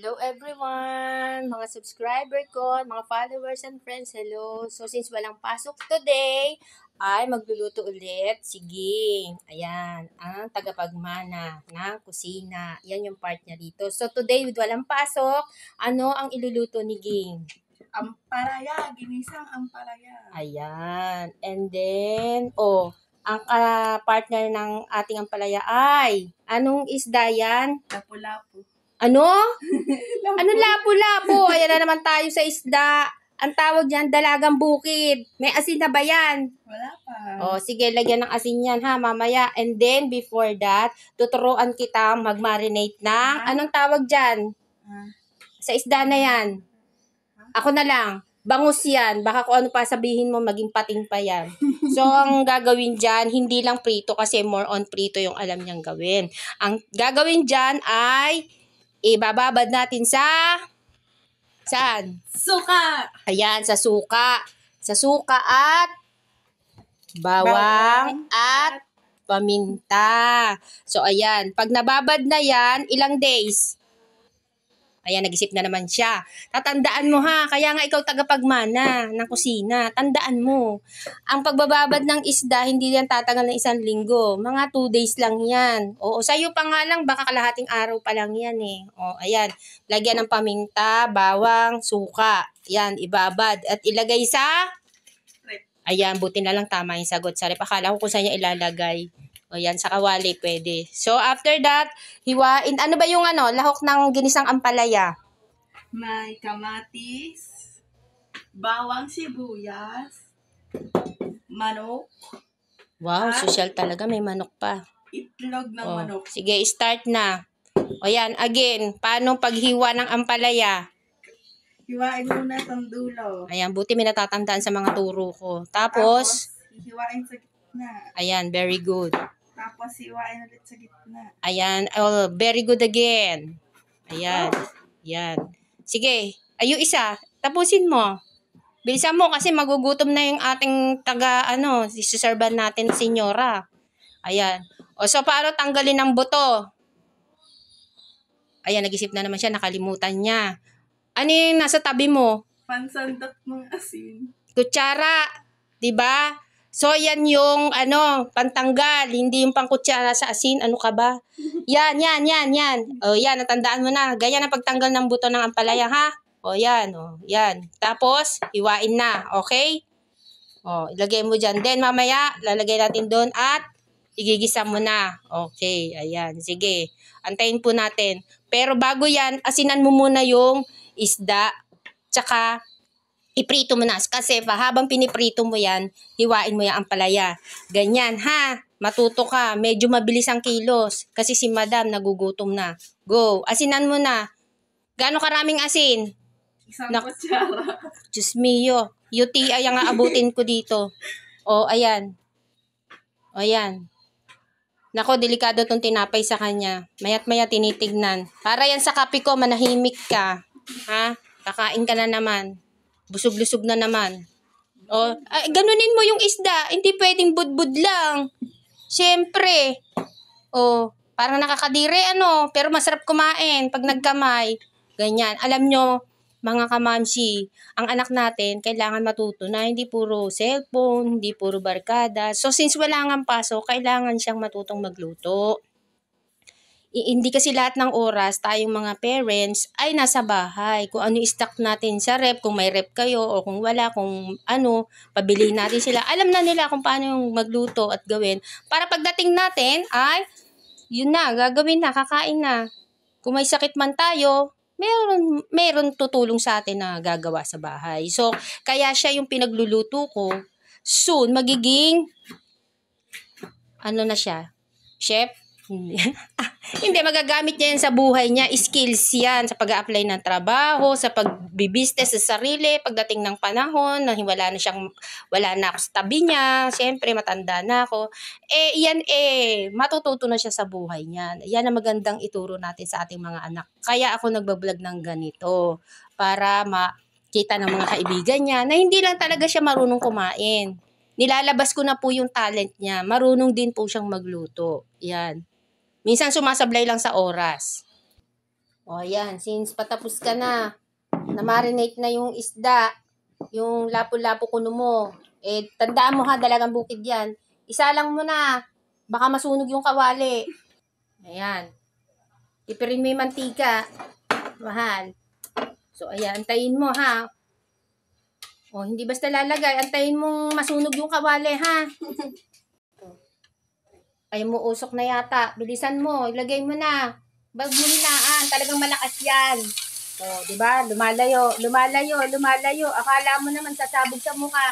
Hello everyone, mga subscriber ko, mga followers and friends, hello. So since walang pasok today, ay magluluto ulit si Ging. Ayan, ang tagapagmana ng kusina. Yan yung part niya dito. So today with walang pasok, ano ang iluluto ni Ging? Ampalaya, ginisang ampalaya. Ayan. And then, ang partner ng ating ampalaya ay, anong isda yan? Lapu-lapu. Ano? Ano lapo-lapo? Ayan na naman tayo sa isda. Ang tawag dyan, dalagang bukid. May asin na ba yan? Wala pa. Sige, lagyan ng asin yan ha, mamaya. And then, before that, tuturuan kita mag-marinate ng, anong tawag dyan? Sa isda na yan. Ako na lang. Bangus yan. Baka kung ano pa sabihin mo, maging pating pa yan. So, ang gagawin dyan, hindi lang prito kasi more on prito yung alam niyang gawin. Ang gagawin dyan ay ibababad natin sa saan? Suka! Ayan, sa suka. Sa suka at bawang at paminta. So, ayan. Pag nababad na yan, ilang days? Ayan, nag-isip na naman siya. Tatandaan mo ha, kaya nga ikaw tagapagmana ng kusina. Tandaan mo. Ang pagbababad ng isda, hindi yan tatagal ng 1 linggo. Mga 2 days lang yan. Oo, sa'yo pa nga lang, baka kalahating araw pa lang yan eh. Ayan. Lagyan ng paminta, bawang, suka. Yan, ibabad. At ilagay sa... Ayan, buti na lang tama yung sagot sa rep. Akala ko kung saan niya ilalagay. Yan, sa kawali pwede. So, after that, hiwain. Ano ba yung lahok ng ginisang ampalaya? May kamatis, bawang sibuyas, manok, Wow, social talaga. May manok pa. itlog ng manok. Sige, start na. Yan, again. Paano paghiwa ng ampalaya? Hiwain muna sa dulo. Ayan, buti may natatandaan sa mga turo ko. Tapos, hiwain sa gitna. Ayan, very good. Tapos hiwain ulit sa gitna. Ayan, very good again. Ayan, yan. Sige, yung isa, tapusin mo. Bilisan mo kasi magugutom na yung ating siserban natin, senyora. Ayan. So, paano tanggalin ng buto? Ayan, nag-isip na naman siya, nakalimutan niya. Ano yung nasa tabi mo? Pansandak ng asin. Kutsara, 'di ba? So, yan yung, pantanggal. Hindi yung pangkutsara sa asin. Ano ka ba? Yan. Yan, natandaan mo na. Ganyan ang pagtanggal ng buto ng ampalaya, ha? Yan. Tapos, hiwain na. Okay? Ilagay mo dyan. Then, mamaya, lalagay natin doon at igigisa mo na. Okay, ayan. Sige. Antayin po natin. Pero bago yan, asinan mo muna yung isda. Tsaka, iprito mo na. Kasi habang piniprito mo yan, hiwain mo yung ampalaya. Ganyan, ha? Matuto ka. Medyo mabilis ang kilos. Kasi si madam nagugutom na. Go. Asinan mo na. Gaano karaming asin? Isang kutsara. Diyos mio. UTI ang aabutin ko dito. Ayan. Ayan. Nako, delikado tong tinapay sa kanya. Mayat maya tinitignan. Para yan sa kape ko, manahimik ka. Ha? Kakain ka na naman. Busog-lusog na naman. Ganunin mo yung isda. Hindi pwedeng budbud lang. Siyempre. Parang nakakadiri, pero masarap kumain pag nagkamay. Ganyan. Alam nyo, mga kamamsi, ang anak natin, kailangan matuto na hindi puro cellphone, hindi puro barkada. So, since wala nga pasok, kailangan siyang matutong magluto. Hindi kasi lahat ng oras tayong mga parents ay nasa bahay. Kung ano i-stock natin sa rep, kung may rep kayo o kung wala, kung pabili natin sila. Alam na nila kung paano yung magluto at gawin. Para pagdating natin ay, yun na, gagawin na, kakain na. Kung may sakit man tayo, meron tutulong sa atin na gagawa sa bahay. So, kaya siya yung pinagluluto ko. Soon, magiging, na siya? Chef? Hindi, magagamit niya yan sa buhay niya. Skills yan sa pag-a-apply ng trabaho, sa pag-business sa sarili, pagdating ng panahon, wala na ako sa tabi niya, siyempre matanda na ako. Matututo na siya sa buhay niya. Yan ang magandang ituro natin sa ating mga anak. Kaya ako nagbablog ng ganito, para makita ng mga kaibigan niya na hindi lang talaga siya marunong kumain. Nilalabas ko na po yung talent niya. Marunong din po siyang magluto. Yan. Minsan sumasablay lang sa oras. O, yan. Since patapos ka na marinate na yung isda, yung lapu-lapu kuno mo, tandaan mo ha, dalagang bukid yan. Isa lang mo na. Baka masunog yung kawali. Ayan. Ipirin mo yung mantika. Mahal. So, ayan. Antayin mo ha. O, hindi basta lalagay. Antayin mong masunog yung kawali ha. Ay mo usok na yata. Bilisan mo. Ilagay mo na. Bag mo hinaan. Talagang malakas yan. So, di ba? Lumalayo. Akala mo naman sasabog sa mukha.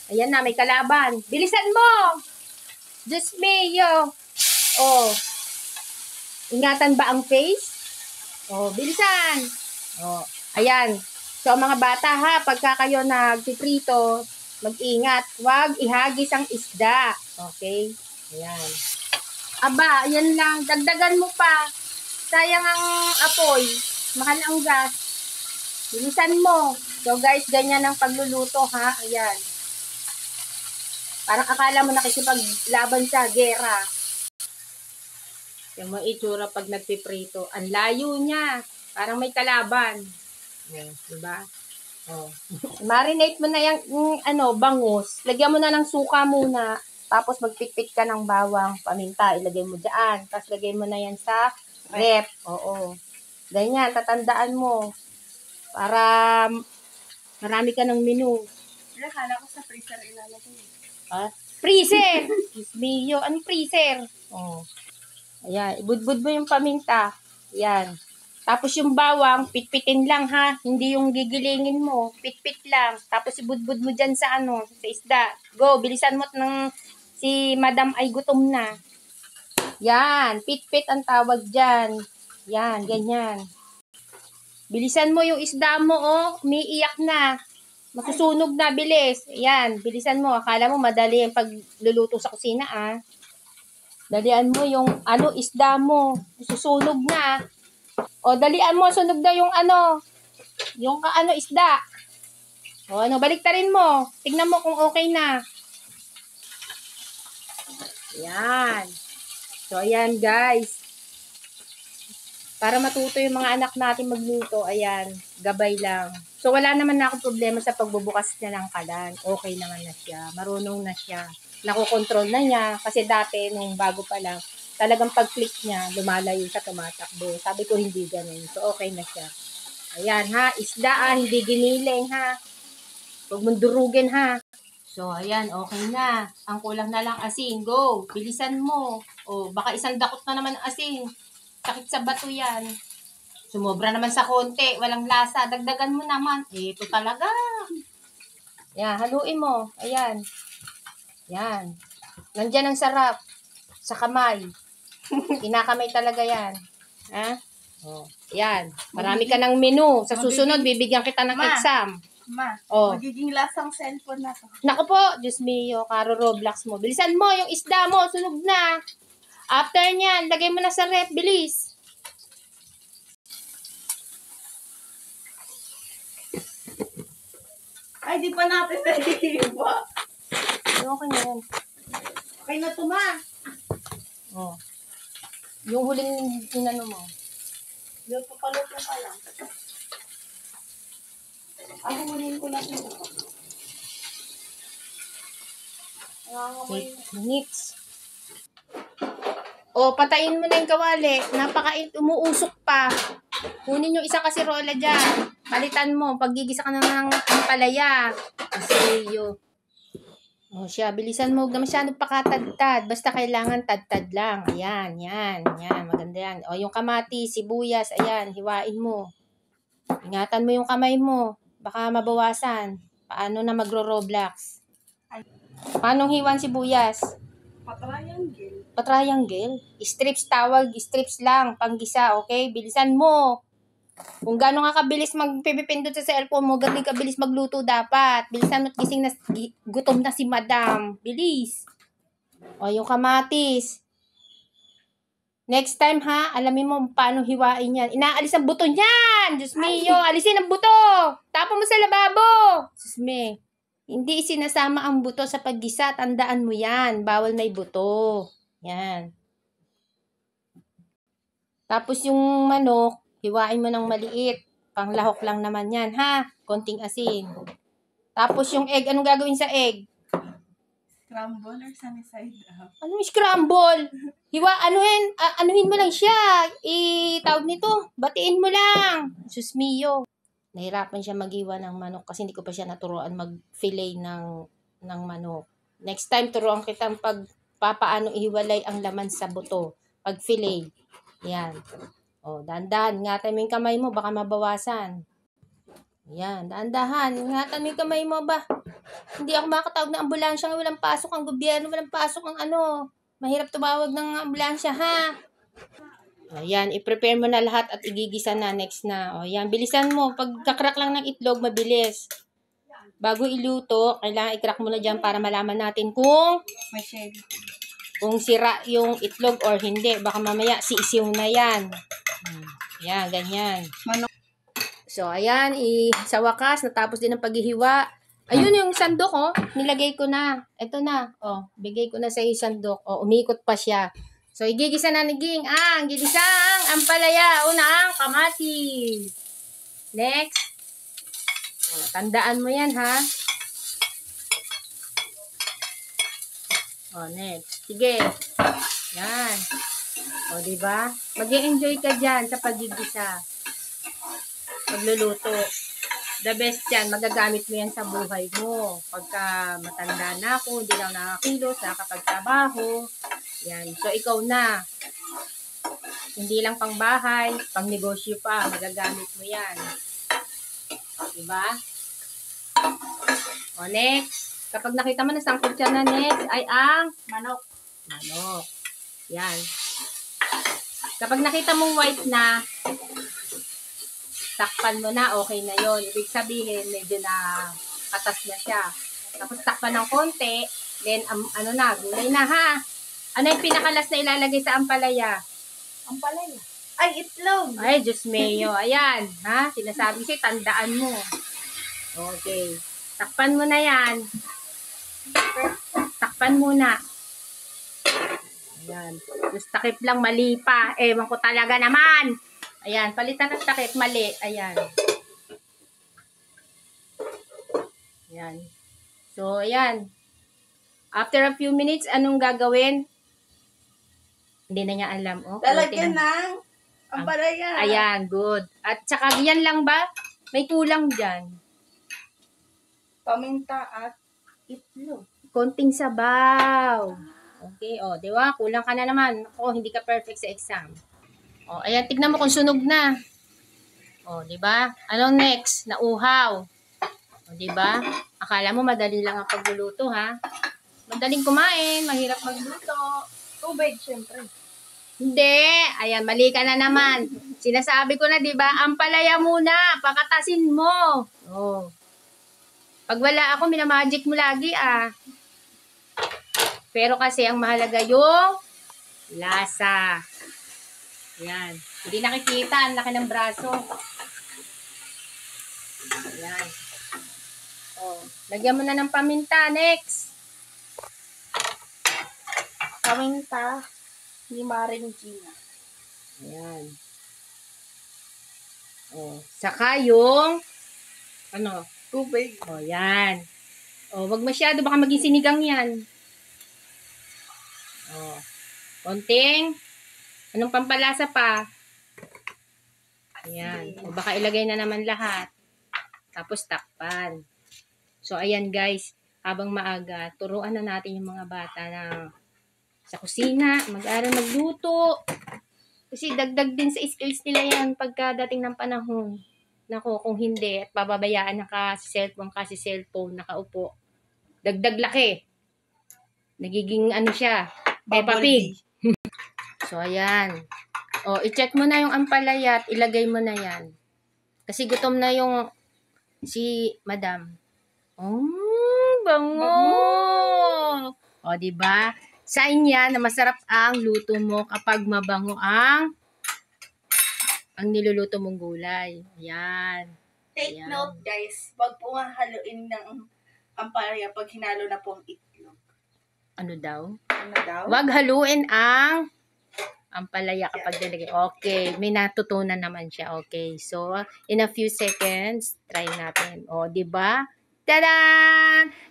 Ayan na, may kalaban. Bilisan mo! Diyos mio. Oh. Ingatan ba ang face? Oh, bilisan. Oh, ayan. So, mga bata ha, pagka kayo nagpiprito, mag-ingat. Huwag ihagis ang isda. Okay? Ayan. Aba, yan lang. Dagdagan mo pa. Sayang ang apoy. Mahal ang gas. Bilisan mo. So guys, ganyan ang pagluluto ha. Ayan. Parang akala mo nakikipaglaban sa gera. Yung mga itsura pag nagpiprito. Ang layo niya. Parang may kalaban. Ayan, diba? Oh. Marinate mo na yung bangus. Lagyan mo na ng suka muna. Tapos magpitpit ka ng bawang, paminta. Ilagay mo dyan. Tapos lagay mo na yan sa rep. Oo. Ganyan, tatandaan mo. Para marami ka ng menu. Kala ko sa freezer ilalagay. Ha? Freezer! Mio, anong freezer? Oh. Ayan, ibudbud mo yung paminta. Ayan. Tapos yung bawang, pitpitin lang ha. Hindi yung gigilingin mo. Pitpit lang. Tapos ibudbud mo dyan sa sa isda. Go, bilisan mo ng si Madam ay gutom na. Yan, pitpit ang tawag dyan. Yan, ganyan. Bilisan mo yung isda mo, umiiyak na. Masusunog na, bilis. Yan, bilisan mo. Akala mo madali ang pagluluto sa kusina, Dalian mo yung isda mo. Susunog na. O, dalian mo, sunog na yung yung isda. O, baliktarin mo. Tignan mo kung okay na. Yan. So, ayan guys. Para matuto yung mga anak natin magluto, ayan, gabay lang. So, wala naman na akong problema sa pagbubukas niya ng kalan. Okay naman na siya. Marunong na siya. Nakokontrol na niya. Kasi dati, nung bago pa lang, talagang pag-click niya, lumalayo siya, tumatakbo. Sabi ko, hindi ganun. So, okay na siya. Ayan, ha. Isda, hindi giniling, ha. Huwag mong durugin, ha. So, ayan, okay na. Ang kulang na lang asin. Go. Bilisan mo. O, baka isang dakot na naman ang asin. Sakit sa bato yan. Sumobra naman sa konti. Walang lasa. Dagdagan mo naman. Ito talaga. Yan, haluin mo. Ayan. Yan. Nandyan ang sarap. Sa kamay. Kinakamay talaga yan. Ha? Oh, yan. Marami ka ng menu. Sa susunod, bibigyan kita ng exam. Ma, magiging lasang cellphone na to. Naku po, Diyos mio, karo Roblox mo. Bilisan mo, yung isda mo, sunog na. After nyan, lagay mo na sa rep, bilis. Ay, di pa natin naiiba. Okay na yan. Okay na to, ma. Oh. Yung huling mo. Yung papaluto pa lang. Ako huliin ko lang ito. 8 minutes. O, patayin mo na yung kawali. Umuusok pa. Kunin yung isa kasirola dyan. Palitan mo. Paggigisa ka na ng ampalaya. Kasi O siya, bilisan mo. Huwag na masyadong pakatadtad. Basta kailangan tadtad lang. Ayan, yan. Maganda yan. O, yung kamati, sibuyas, ayan, hiwain mo. Ingatan mo yung kamay mo. Baka mabawasan. Paano na magro-Roblox? Paano hiwan sibuyas? Patriangle. Patriangle? Strips tawag, strips lang, panggisa, okay? Bilisan mo. Kung gano'n ka kabilis magpipindot sa cellphone mo, ganun kabilis magluto dapat. Bilisan mo't gising na, gutom na si Madam. Bilis. O, yung kamatis. Next time ha, alamin mo paano hiwain yan. Inaalis ang buto niyan! Diyos mio, alisin ang buto! Tapon mo sa lababo! Diyos me. Hindi sinasama ang buto sa paggisa. Tandaan mo yan. Bawal may buto. Yan. Tapos yung manok, Hiwain mo ng maliit. Panglahok lang naman yan, ha? Konting asin. Tapos yung egg, anong gagawin sa egg? Scramble or sunny side up? Ano yung scramble? Anuhin mo lang siya. Tawag nito, batiin mo lang. Sus mio. Nahirapan siya maghiwa ng manok kasi hindi ko pa siya naturuan mag-fillet ng manok. Next time, turuan kitang paano ihiwalay ang laman sa buto. Pag fillet. Yan. O, dahan-dahan. Ingatan mo yung kamay mo, baka mabawasan. Yan, dahan-dahan. Ingatan mo yung kamay mo ba? Hindi ako makatawag ng ambulansya. Walang pasok ang gobyerno. Walang pasok ang ano. Mahirap tumawag ng ambulansya, ha? Ayan, i-prepare mo na lahat at igigisa na next na. O, yan, bilisan mo. Pag kakrak lang ng itlog, mabilis. Bago iluto, kailangan i-crack mo na dyan para malaman natin kung May shell. kung sira yung itlog or hindi. Baka mamaya siisiw na yan. Yan, ganyan. Manok. So, ayan, sa wakas, natapos din ang paghihiwa. Ayun yung sandok, oh. Nilagay ko na. Ito na. Oh, bigay ko na sa yung sandok. Oh, umikot pa siya. So, igigisa na ni Ging ang ginisang ampalaya. Una ang kamatis. Next. Oh, tandaan mo yan, ha? Oh, next. Sige. Yan. O, diba? Mag-e-enjoy ka dyan sa pagigisa. Pagluluto. The best yan. Magagamit mo yan sa buhay mo. Pagka matanda na ako, hindi na ako nakakilos, nakakapagtrabaho. Yan. So, ikaw na. Hindi lang pang bahay, pang negosyo pa. Magagamit mo yan. Diba? O, next. Kapag nakita mo na sangkot siya na next, ay ang Manok. manok. Yan. Kapag nakita mong white na, takpan mo na, okay na yon. Ibig sabihin, medyo na katas na siya. Tapos takpan ng konti, then gulay na ha. Ano yung pinakalas na ilalagay sa ampalaya? Ang palaya. Ay, itlog. Ay, Diyos mayo. Ayan, ha? Sinasabi siya, tandaan mo. Okay. Takpan mo na yan. Takpan muna. Ayan. Tapos takip lang, mali pa. Ewan ko talaga naman. Ayan, palitan ng takip, mali. Ayan. Ayan. So, ayan. After a few minutes, anong gagawin? Hindi na niya alam. Oh, Lalagyan ng ang palaya. Ayan, good. At saka, yan lang ba? May kulang dyan. Paminta at itlog. Konting sabaw. Okay, oh, di ba? Kulang ka na naman. Ako, hindi ka perfect sa exam. Oh, ayan, tignan mo kung sunog na. Oh, di ba? Anong next? Nauhaw. Oh, di ba? Akala mo madali lang ang pagluluto, ha? Madaling kumain, mahirap magluto. Tubig, syempre. Hindi. Ayan, mali ka na naman. Sinasabi ko na, di ba? Ampalaya muna. Pakatasin mo. Oh. Pag wala ako, minamagic mo lagi, ah. Pero kasi ang mahalaga yung lasa. Ayan. Hindi nakikita. Ang laki ng braso. Ayan. Oh. Lagyan mo na ng paminta. Next. Paminta ni Maring Gina. Ayan. Oh. Saka yung Tubig. oh, yan. Oh, wag masyado. Baka maging sinigang yan. Oh. Konting. Anong pampalasa pa? Ayan. O baka ilagay na naman lahat. Tapos takpan. So, ayan guys. Habang maaga, turuan na natin yung mga bata na sa kusina, mag-aral magluto. Kasi dagdag din sa skills nila yan pagkadating ng panahon. Nako, kung hindi, at pababayaan na kasi cellphone, nakaupo. Dagdag laki. Nagiging siya, Peppa Pig. So, ayan. O, i-check mo na yung ampalaya at ilagay mo na yan. Kasi gutom na yung si Madam. Bango! O, diba? Sign yan na masarap ang luto mo kapag mabango ang niluluto mong gulay. Ayan. Take Ayan. note, guys. Wag po nga haluin ng ang palaya pag hinalo na po ang itlog. Ano daw? Ano daw? Wag haluin ang Ampalaya kapag nilagay. Okay, may natutunan naman siya. Okay, so in a few seconds, try natin. O, di ba? Tada!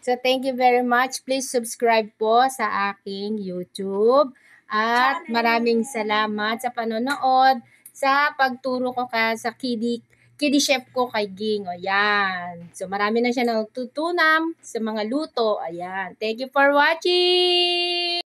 So, thank you very much. Please subscribe po sa aking YouTube. At maraming salamat sa panonood, sa pagturo ko sa Kiddie Chef ko kay Ging. O, yan. So, marami na siya natutunan sa mga luto. Ayan. Thank you for watching!